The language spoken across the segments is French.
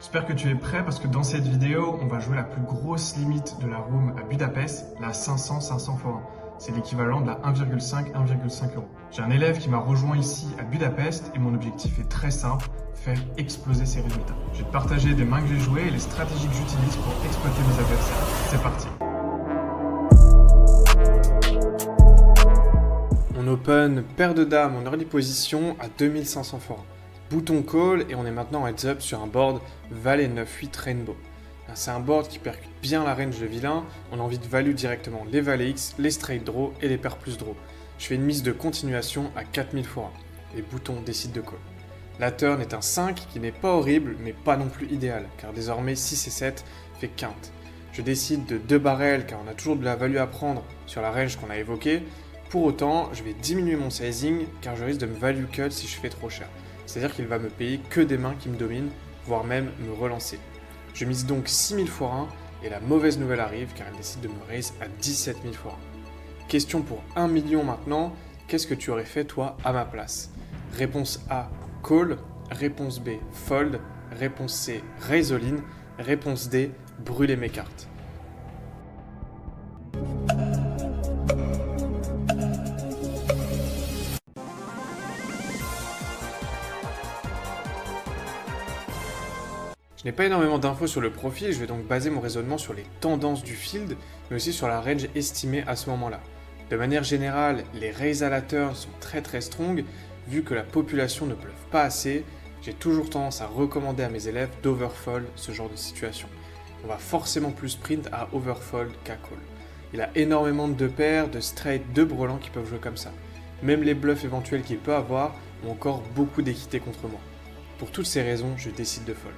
J'espère que tu es prêt parce que dans cette vidéo, on va jouer la plus grosse limite de la room à Budapest, la 500-500 x 1. C'est l'équivalent de la 1,5-1,5 €. J'ai un élève qui m'a rejoint ici à Budapest et mon objectif est très simple, faire exploser ses résultats. Je vais te partager des mains que j'ai jouées et les stratégies que j'utilise pour exploiter mes adversaires. C'est parti. On open paire de dames en early position à 2500 x 1. Bouton call et on est maintenant en heads up sur un board Valet 9-8 Rainbow. C'est un board qui percute bien la range de vilain, on a envie de value directement les valets X, les straight draw et les paires plus draw. Je fais une mise de continuation à 4000 x 1 et bouton décide de call. La turn est un 5 qui n'est pas horrible mais pas non plus idéal car désormais 6 et 7 fait quinte. Je décide de 2 barrels car on a toujours de la value à prendre sur la range qu'on a évoquée. Pour autant, je vais diminuer mon sizing car je risque de me value cut si je fais trop cher. C'est-à-dire qu'il va me payer que des mains qui me dominent, voire même me relancer. Je mise donc 6000 x 1 et la mauvaise nouvelle arrive car elle décide de me raise à 17 000 x 1. Question pour 1 million maintenant, qu'est-ce que tu aurais fait toi à ma place? Réponse A, call. Réponse B, fold. Réponse C, raise all-in. Réponse D, brûler mes cartes. Je n'ai pas énormément d'infos sur le profil, je vais donc baser mon raisonnement sur les tendances du field, mais aussi sur la range estimée à ce moment-là. De manière générale, les raises à la turn sont très strong, vu que la population ne pleuve pas assez, j'ai toujours tendance à recommander à mes élèves d'overfold ce genre de situation. On va forcément plus sprint à overfold qu'à call. Il a énormément de paires, de straight, de brelans qui peuvent jouer comme ça. Même les bluffs éventuels qu'il peut avoir ont encore beaucoup d'équité contre moi. Pour toutes ces raisons, je décide de fold.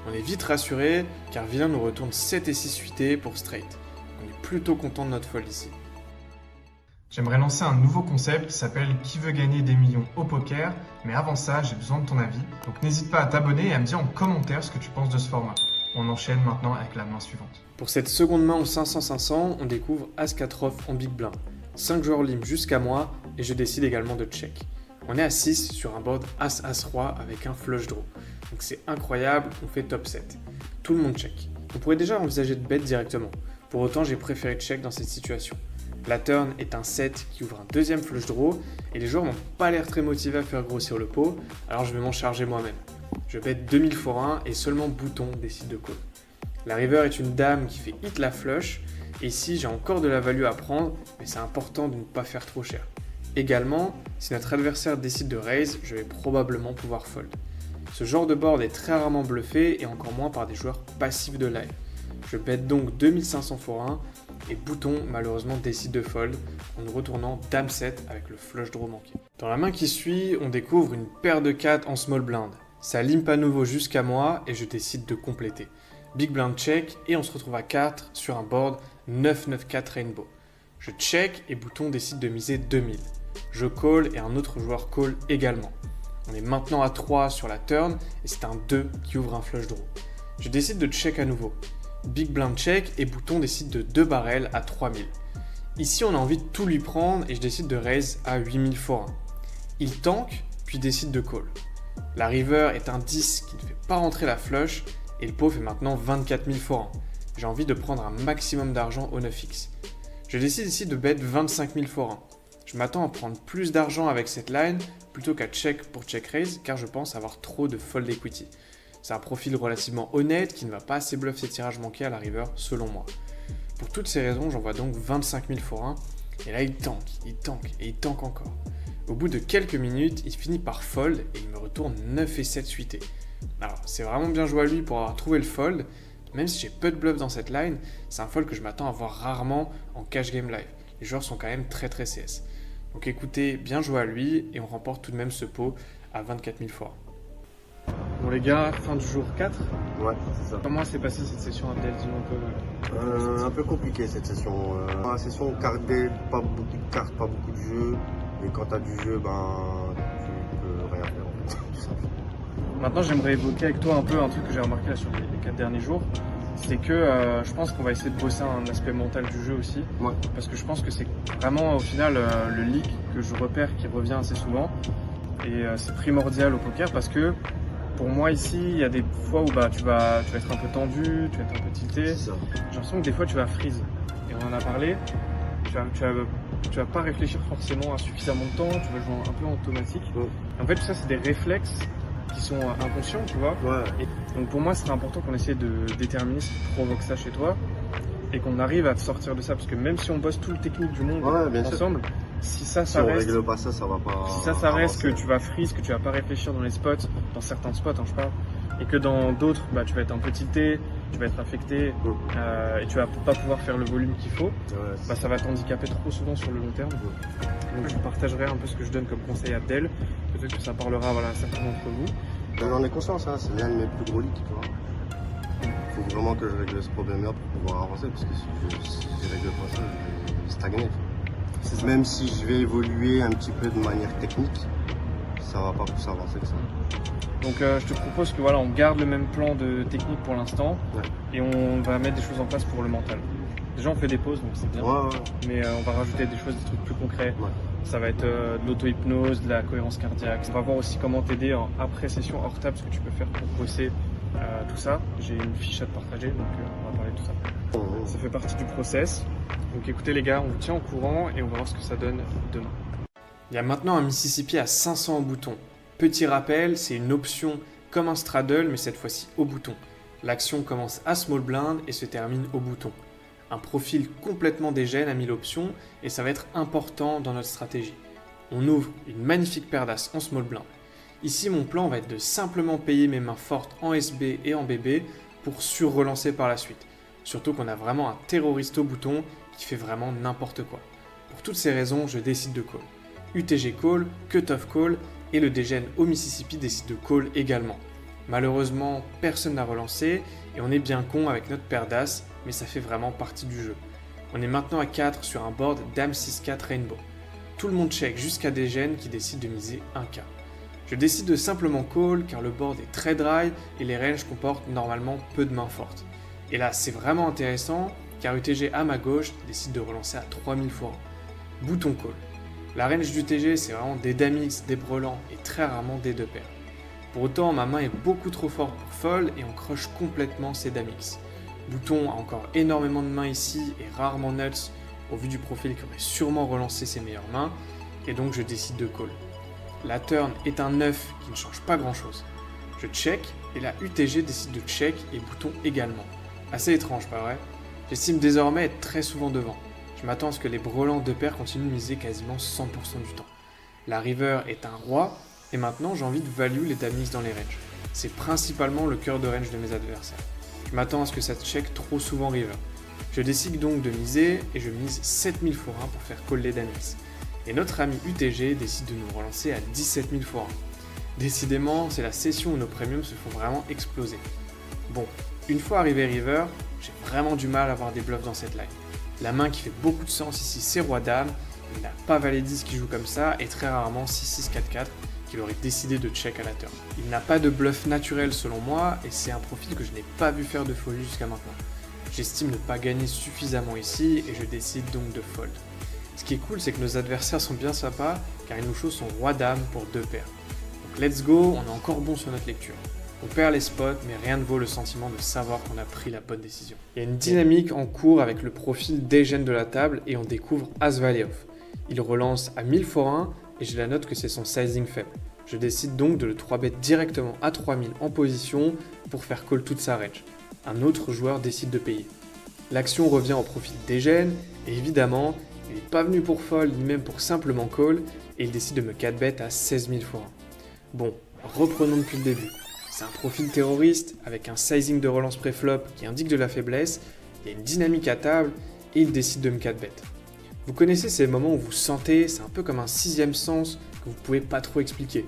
On est vite rassuré car vilain nous retourne 7 et 6 suités pour straight. On est plutôt content de notre fold ici. J'aimerais lancer un nouveau concept qui s'appelle Qui veut gagner des millions au poker, mais avant ça j'ai besoin de ton avis. Donc n'hésite pas à t'abonner et à me dire en commentaire ce que tu penses de ce format. On enchaîne maintenant avec la main suivante. Pour cette seconde main au 500-500, on découvre As-4 off en big blind. 5 joueurs lim jusqu'à moi et je décide également de check. On est à 6 sur un board As-As-Roi avec un flush draw. Donc c'est incroyable, on fait top 7. Tout le monde check. On pourrait déjà envisager de bet directement. Pour autant, j'ai préféré check dans cette situation. La turn est un 7 qui ouvre un deuxième flush draw et les joueurs n'ont pas l'air très motivés à faire grossir le pot, alors je vais m'en charger moi-même. Je bet 2000 x 1 et seulement bouton décide de call. La river est une dame qui fait hit la flush et ici j'ai encore de la value à prendre, mais c'est important de ne pas faire trop cher. Également, si notre adversaire décide de raise, je vais probablement pouvoir fold. Ce genre de board est très rarement bluffé et encore moins par des joueurs passifs de live. Je bet donc 2500 x 1 et bouton malheureusement décide de fold en nous retournant dame 7 avec le flush draw manqué. Dans la main qui suit, on découvre une paire de 4 en small blind. Ça limpe à nouveau jusqu'à moi et je décide de compléter. Big blind check et on se retrouve à 4 sur un board 9-9-4 rainbow. Je check et bouton décide de miser 2000. Je call et un autre joueur call également. On est maintenant à 3 sur la turn et c'est un 2 qui ouvre un flush draw. Je décide de check à nouveau. Big blind check et bouton décide de 2 barrels à 3000. Ici on a envie de tout lui prendre et je décide de raise à 8000 x 1. Il tank puis décide de call. La river est un 10 qui ne fait pas rentrer la flush et le pot fait maintenant 24 000 x 1. J'ai envie de prendre un maximum d'argent au 9x. Je décide ici de bet 25 000 x 1. Je m'attends à prendre plus d'argent avec cette line plutôt qu'à check pour check raise car je pense avoir trop de fold equity. C'est un profil relativement honnête qui ne va pas assez bluff ses tirages manqués à la river selon moi. Pour toutes ces raisons, j'envoie donc 25 000 x 1 et là il tank et il tank encore. Au bout de quelques minutes, il finit par fold et il me retourne 9 et 7 suités. Alors c'est vraiment bien joué à lui pour avoir trouvé le fold, même si j'ai peu de bluff dans cette line, c'est un fold que je m'attends à voir rarement en cash game live. Les joueurs sont quand même très CS. Donc écoutez, bien joué à lui et on remporte tout de même ce pot à 24 000 x 1. Bon les gars, fin du jour 4. Ouais, c'est ça. Comment s'est passée cette session Abdel? Dis-nous Un peu compliqué cette session. La session carte deal, pas beaucoup de cartes, pas beaucoup de jeux. Et quand t'as du jeu, tu peux rien faire en fait. Tout simplement. Maintenant j'aimerais évoquer avec toi un peu un truc que j'ai remarqué là sur les 4 derniers jours. C'est que je pense qu'on va essayer de bosser un aspect mental du jeu aussi. Ouais. Parce que je pense que c'est vraiment au final le leak que je repère qui revient assez souvent. Et c'est primordial au poker parce que pour moi ici, il y a des fois où tu vas être un peu tendu, tu vas être un peu tilté. C'est ça. J'ai l'impression que des fois tu vas freeze. Et on en a parlé, tu vas pas réfléchir forcément à suffisamment de temps, tu vas jouer un peu en automatique. Et en fait tout ça c'est des réflexes qui sont inconscients, tu vois. Ouais. Et donc pour moi, ce serait important qu'on essaie de déterminer ce qui provoque ça chez toi et qu'on arrive à te sortir de ça. Parce que même si on bosse tout le technique du monde ensemble, si ça Si on reste, règle pas ça, ça va pas. si ça reste que tu vas freeze, que tu vas pas réfléchir dans les spots, dans certains spots, je parle, et que dans d'autres, tu vas être un peu tilté, tu vas être affecté et tu vas pas pouvoir faire le volume qu'il faut, ça va t'handicaper trop souvent sur le long terme. Donc je partagerai un peu ce que je donne comme conseil à Abdel. Peut-être que ça parlera à certains d'entre vous. J'en ai conscience, hein, c'est l'un de mes plus gros leaks, tu vois. Il faut vraiment que je règle ce problème-là pour pouvoir avancer, parce que si je règle pas ça, je vais stagner. Même si je vais évoluer un petit peu de manière technique, ça va pas plus avancer que ça. Donc je te propose que on garde le même plan de technique pour l'instant et on va mettre des choses en place pour le mental. Déjà on fait des pauses donc c'est bien, mais on va rajouter des choses, des trucs plus concrets. Ça va être de l'auto-hypnose, de la cohérence cardiaque. On va voir aussi comment t'aider après session hors table, ce que tu peux faire pour bosser tout ça. J'ai une fiche à te partager, donc on va parler de tout ça. Ça fait partie du process. Donc écoutez les gars, on vous tient au courant et on va voir ce que ça donne demain. Il y a maintenant un Mississippi à 500 au bouton. Petit rappel, c'est une option comme un straddle, mais cette fois-ci au bouton. L'action commence à small blind et se termine au bouton. Un profil complètement dégène a mis l'option et ça va être important dans notre stratégie. On ouvre une magnifique paire d'as en small blind. Ici, mon plan va être de simplement payer mes mains fortes en SB et en BB pour sur-relancer par la suite. Surtout qu'on a vraiment un terroriste au bouton qui fait vraiment n'importe quoi. Pour toutes ces raisons, je décide de call. UTG call, cut-off call et le dégène au Mississippi décide de call également. Malheureusement, personne n'a relancé et on est bien con avec notre paire d'as, mais ça fait vraiment partie du jeu. On est maintenant à 4 sur un board Dame 6-4 Rainbow. Tout le monde check jusqu'à dégène qui décide de miser 1K. Je décide de simplement call car le board est très dry et les ranges comportent normalement peu de mains fortes. Et là c'est vraiment intéressant car UTG à ma gauche décide de relancer à 3000 fois 1. Bouton call. La range d'UTG c'est vraiment des Dame X, des brelans et très rarement des deux paires. Pour autant ma main est beaucoup trop forte pour fold et on crush complètement ces Dame X. Bouton a encore énormément de mains ici et rarement nuts au vu du profil qui aurait sûrement relancé ses meilleures mains et donc je décide de call. La turn est un 9 qui ne change pas grand chose. Je check et la UTG décide de check et bouton également. Assez étrange pas vrai? J'estime désormais être très souvent devant. Je m'attends à ce que les brelans de paire continuent de miser quasiment 100% du temps. La river est un roi et maintenant j'ai envie de value les Dame X dans les ranges. C'est principalement le cœur de range de mes adversaires. Je m'attends à ce que ça check trop souvent river. Je décide donc de miser et je mise 7000 x 1 pour faire call les Dame X. Et notre ami UTG décide de nous relancer à 17000 x 1. Décidément, c'est la session où nos premiums se font vraiment exploser. Bon, une fois arrivé river, j'ai vraiment du mal à avoir des bluffs dans cette line. La main qui fait beaucoup de sens ici c'est Roi Dame, il n'a pas Valet 10 qui joue comme ça et très rarement 6-6-4-4 qu'il aurait décidé de check à la turn. Il n'a pas de bluff naturel selon moi et c'est un profil que je n'ai pas vu faire de folie jusqu'à maintenant. J'estime ne pas gagner suffisamment ici et je décide donc de fold. Ce qui est cool c'est que nos adversaires sont bien sympas car ils nous show son Roi Dame pour 2 paires. Donc let's go, on est encore bon sur notre lecture. On perd les spots, mais rien ne vaut le sentiment de savoir qu'on a pris la bonne décision. Il y a une dynamique en cours avec le profil dégène de la table et on découvre As Valet Off. Il relance à 1000 x 1 et je la note que c'est son sizing faible. Je décide donc de le 3-bet directement à 3000 en position pour faire call toute sa range. Un autre joueur décide de payer. L'action revient au profil dégène et évidemment, il n'est pas venu pour fold ni même pour simplement call et il décide de me 4-bet à 16000 x 1. Bon, reprenons depuis le début. C'est un profil terroriste avec un sizing de relance pré-flop qui indique de la faiblesse, il y a une dynamique à table et il décide de me 4-bet. Vous connaissez ces moments où vous sentez, c'est un peu comme un sixième sens que vous pouvez pas trop expliquer.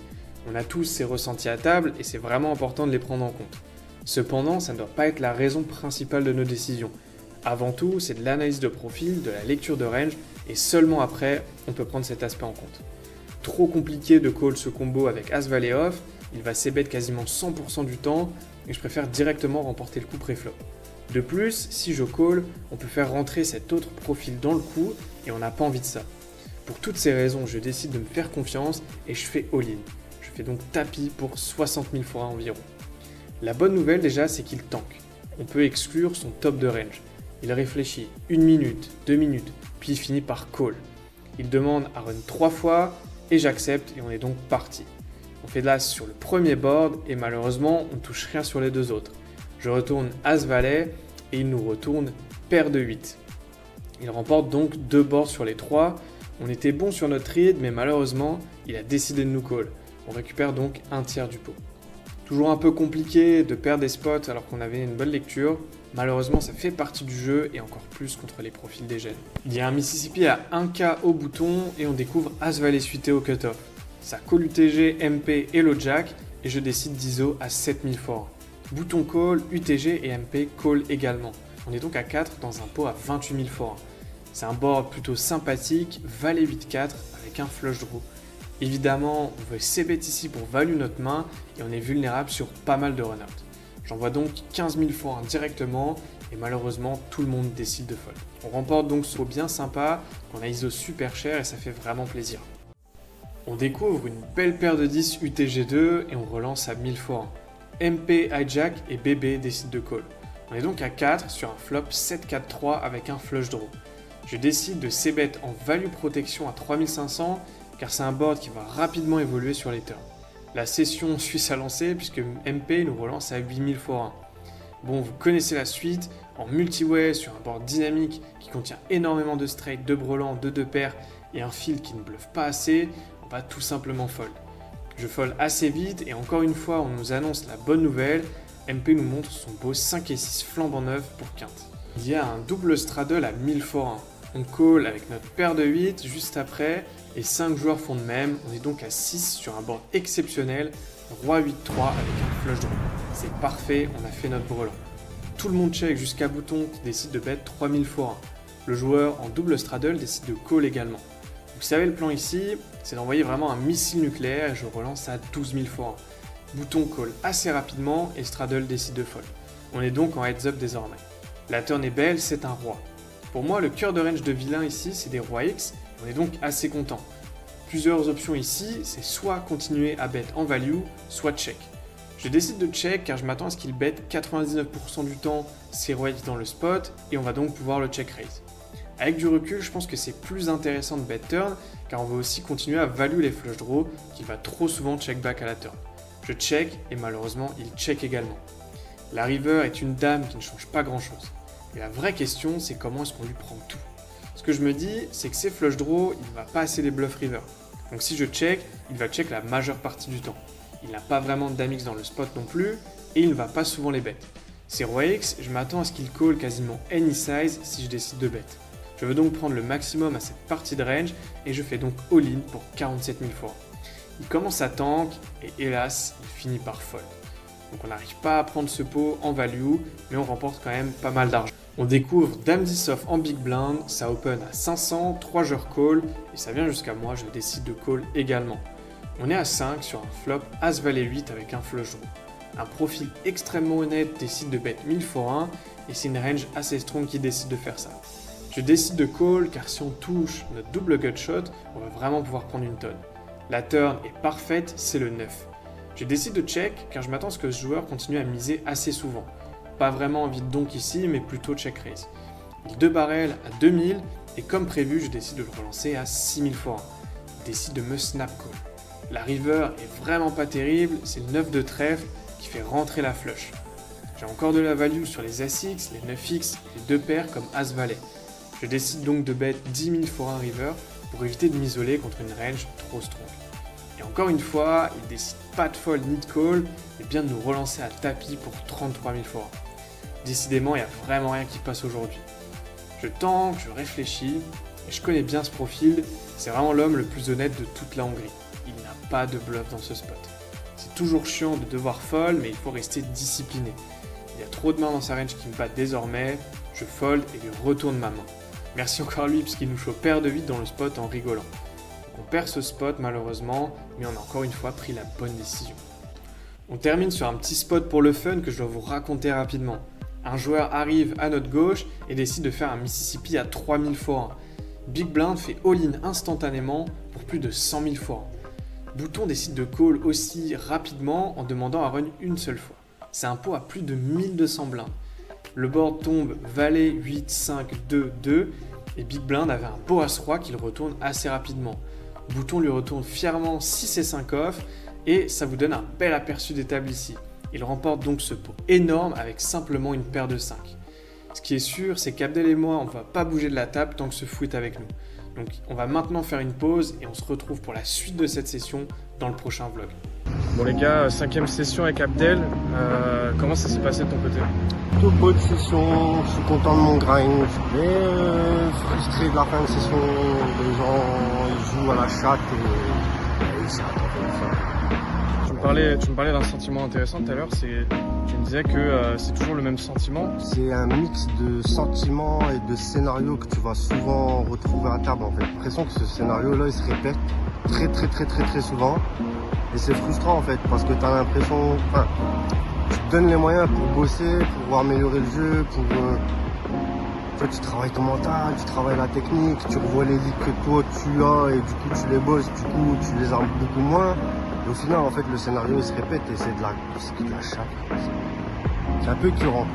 On a tous ces ressentis à table et c'est vraiment important de les prendre en compte. Cependant, ça ne doit pas être la raison principale de nos décisions. Avant tout, c'est de l'analyse de profil, de la lecture de range et seulement après, on peut prendre cet aspect en compte. Trop compliqué de call ce combo avec As Valet Off, il va c-bet quasiment 100% du temps et je préfère directement remporter le coup pré-flop. De plus, si je call, on peut faire rentrer cet autre profil dans le coup et on n'a pas envie de ça. Pour toutes ces raisons, je décide de me faire confiance et je fais all-in. Je fais donc tapis pour 60 000 fois environ. La bonne nouvelle déjà, c'est qu'il tank. On peut exclure son top de range. Il réfléchit 1 minute, 2 minutes, puis il finit par call. Il demande à run 3 fois et j'accepte et on est donc parti. On fait de l'as sur le premier board et malheureusement on ne touche rien sur les deux autres. Je retourne As-Valet et il nous retourne paire de 8. Il remporte donc 2 boards sur les 3. On était bon sur notre read mais malheureusement il a décidé de nous call. On récupère donc un tiers du pot. Toujours un peu compliqué de perdre des spots alors qu'on avait une bonne lecture. Malheureusement, ça fait partie du jeu et encore plus contre les profils des gènes. Il y a un Mississippi à 1K au bouton et on découvre As-Valet suité au cutoff. Ça call UTG, MP et low jack et je décide d'ISO à 7000 forts. Bouton call, UTG et MP call également. On est donc à 4 dans un pot à 28 000 forts. C'est un board plutôt sympathique, Valet 8-4 avec un flush draw. Évidemment, on veut c-bet ici pour value notre main et on est vulnérable sur pas mal de run-out. J'envoie donc 15 000 fois directement et malheureusement tout le monde décide de fold. On remporte donc ce pot bien sympa qu'on a ISO super cher et ça fait vraiment plaisir. On découvre une belle paire de 10 UTG2 et on relance à 1000 fois. MP, hijack et BB décident de call. On est donc à 4 sur un flop 7-4-3 avec un flush draw. Je décide de c-bet en value protection à 3500 car c'est un board qui va rapidement évoluer sur les turns. La session suit sa lancée puisque MP nous relance à 8000 fois 1. Bon, vous connaissez la suite, en multi-way sur un board dynamique qui contient énormément de straight, de brelans, de deux paires et un field qui ne bluffe pas assez, on va tout simplement fold. Je fold assez vite et encore une fois on nous annonce la bonne nouvelle, MP nous montre son beau 5 et 6 flambant neuf pour quinte. Il y a un double straddle à 1000 fois 1. On call avec notre paire de 8 juste après et 5 joueurs font de même, on est donc à 6 sur un board exceptionnel, Roi 8-3 avec un flush draw. C'est parfait, on a fait notre brelan. Tout le monde check jusqu'à bouton qui décide de bet 3000 fois 1. Le joueur en double straddle décide de call également. Vous savez le plan ici, c'est d'envoyer vraiment un missile nucléaire et je relance à 12 000 fois 1. Bouton call assez rapidement et straddle décide de fold. On est donc en heads up désormais. La turn est belle, c'est un roi. Pour moi, le cœur de range de vilain ici, c'est des rois X. On est donc assez content. Plusieurs options ici, c'est soit continuer à bet en value, soit check. Je décide de check car je m'attends à ce qu'il bet 99% du temps ses rois X dans le spot et on va donc pouvoir le check raise. Avec du recul, je pense que c'est plus intéressant de bet turn car on va aussi continuer à value les flush draws qui va trop souvent check back à la turn. Je check et malheureusement il check également. La river est une dame qui ne change pas grand chose. Et la vraie question, c'est comment est-ce qu'on lui prend tout. Ce que je me dis, c'est que ces flush draws, il ne va pas assez les bluff river. Donc si je check, il va check la majeure partie du temps. Il n'a pas vraiment de dame X dans le spot non plus, et il ne va pas souvent les bet. Ces rois X, je m'attends à ce qu'il call quasiment any size si je décide de bet. Je veux donc prendre le maximum à cette partie de range, et je fais donc all-in pour 47 000 fois. Il commence à tank, et hélas, il finit par fold. Donc on n'arrive pas à prendre ce pot en value, mais on remporte quand même pas mal d'argent. On découvre Dame 10 off en big blind, ça open à 500, 3 joueurs call, et ça vient jusqu'à moi, je décide de call également. On est à 5 sur un flop As-Valet 8 avec un flush draw. Un profil extrêmement honnête décide de bet 1000 fois 1, et c'est une range assez strong qui décide de faire ça. Je décide de call car si on touche notre double gut shot, on va vraiment pouvoir prendre une tonne. La turn est parfaite, c'est le 9. Je décide de check car je m'attends à ce que ce joueur continue à miser assez souvent. Pas vraiment envie de donk ici, mais plutôt check raise. Il 2 barrels à 2000 et comme prévu, je décide de le relancer à 6000 fois 1. Il décide de me snap call. La river est vraiment pas terrible, c'est le 9 de trèfle qui fait rentrer la flush. J'ai encore de la value sur les As-X, les 9X et les 2 paires comme As-Valet. Je décide donc de bet 10 000 fois 1 river pour éviter de m'isoler contre une range trop strong. Et encore une fois, il décide pas de fold ni de call, mais bien de nous relancer à tapis pour 33 000 fois 1. Décidément, il n'y a vraiment rien qui passe aujourd'hui. Je tank, je réfléchis, et je connais bien ce profil, c'est vraiment l'homme le plus honnête de toute la Hongrie. Il n'a pas de bluff dans ce spot. C'est toujours chiant de devoir fold, mais il faut rester discipliné. Il y a trop de mains dans sa range qui me battent désormais, je fold et lui retourne ma main. Merci encore à lui puisqu'il nous show paire de 8 dans le spot en rigolant. On perd ce spot malheureusement, mais on a encore une fois pris la bonne décision. On termine sur un petit spot pour le fun que je dois vous raconter rapidement. Un joueur arrive à notre gauche et décide de faire un Mississippi à 3000 fois 1. Big Blind fait all-in instantanément pour plus de 100 000 fois 1. Bouton décide de call aussi rapidement en demandant à run une seule fois. C'est un pot à plus de 1200 blindes. Le board tombe valet 8, 5, 2, 2 et Big Blind avait un beau As-Roi qu'il retourne assez rapidement. Bouton lui retourne fièrement 6 et 5 off et ça vous donne un bel aperçu des tables ici. Il remporte donc ce pot énorme avec simplement une paire de 5. Ce qui est sûr, c'est qu'Abdel et moi, on ne va pas bouger de la table tant que ce fou est avec nous. Donc on va maintenant faire une pause et on se retrouve pour la suite de cette session dans le prochain vlog. Bon les gars, 5e session avec Abdel, comment ça s'est passé de ton côté? Plutôt bonne session, je suis content de mon grind, mais frustré de la fin de session. Les gens ils jouent à la chatte et ils savent ça. Tu me parlais d'un sentiment intéressant tout à l'heure, tu me disais que c'est toujours le même sentiment. C'est un mix de sentiments et de scénarios que tu vas souvent retrouver à table en fait. J'ai l'impression que ce scénario-là il se répète très souvent. Et c'est frustrant en fait parce que tu as l'impression, tu te donnes les moyens pour bosser, pour améliorer le jeu, tu travailles ton mental, tu travailles la technique, tu revois les leads que toi tu as et du coup tu les bosses, du coup tu les as beaucoup moins. Et au final en fait le scénario il se répète et c'est de la chatte. C'est un peu écœurant.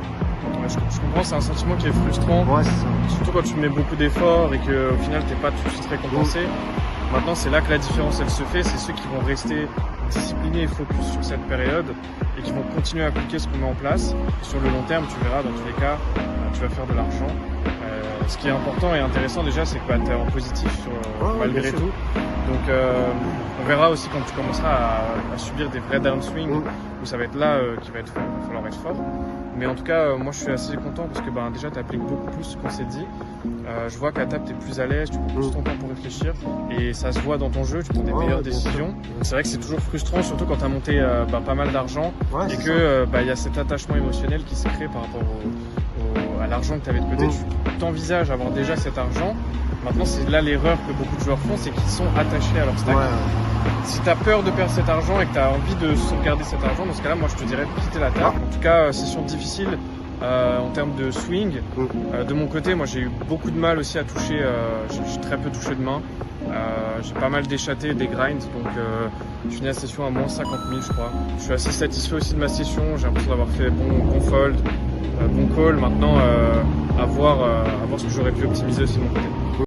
Ouais, je comprends, c'est un sentiment qui est frustrant. Ouais, c'est ça. Surtout quand tu mets beaucoup d'efforts et qu'au final t'es pas tout de suite récompensé. Maintenant, c'est là que la différence elle se fait, c'est ceux qui vont rester disciplinés et focus sur cette période et qui vont continuer à appliquer ce qu'on met en place. Et sur le long terme, tu verras, dans tous les cas, tu vas faire de l'argent. Ce qui est important et intéressant déjà, c'est que tu es en positif malgré tout. Donc, on verra aussi quand tu commenceras à subir des vrais downswings où ça va être là qu'il va falloir être fort. Mais en tout cas, moi je suis assez content parce que déjà tu appliques beaucoup plus ce qu'on s'est dit. Je vois qu'à table tu es plus à l'aise, tu prends plus ton temps pour réfléchir et ça se voit dans ton jeu, tu prends des meilleures décisions. C'est vrai que c'est toujours frustrant, surtout quand tu as monté pas mal d'argent et que y a cet attachement émotionnel qui se crée par rapport à l'argent que tu avais de côté. Tu t'envisages avoir déjà cet argent. Maintenant, c'est là l'erreur que beaucoup de joueurs font, c'est qu'ils sont attachés à leur stack. Si tu as peur de perdre cet argent et que tu as envie de sauvegarder cet argent, dans ce cas-là, moi je te dirais de quitter la table. En tout cas, session difficile en termes de swing. De mon côté, moi j'ai eu beaucoup de mal aussi à toucher, j'ai très peu touché de main. J'ai pas mal déchatté des grinds, donc je finis la session à moins 50 000 je crois. Je suis assez satisfait aussi de ma session, j'ai l'impression d'avoir fait bon fold, bon call. Maintenant, à voir ce que j'aurais pu optimiser aussi de mon côté.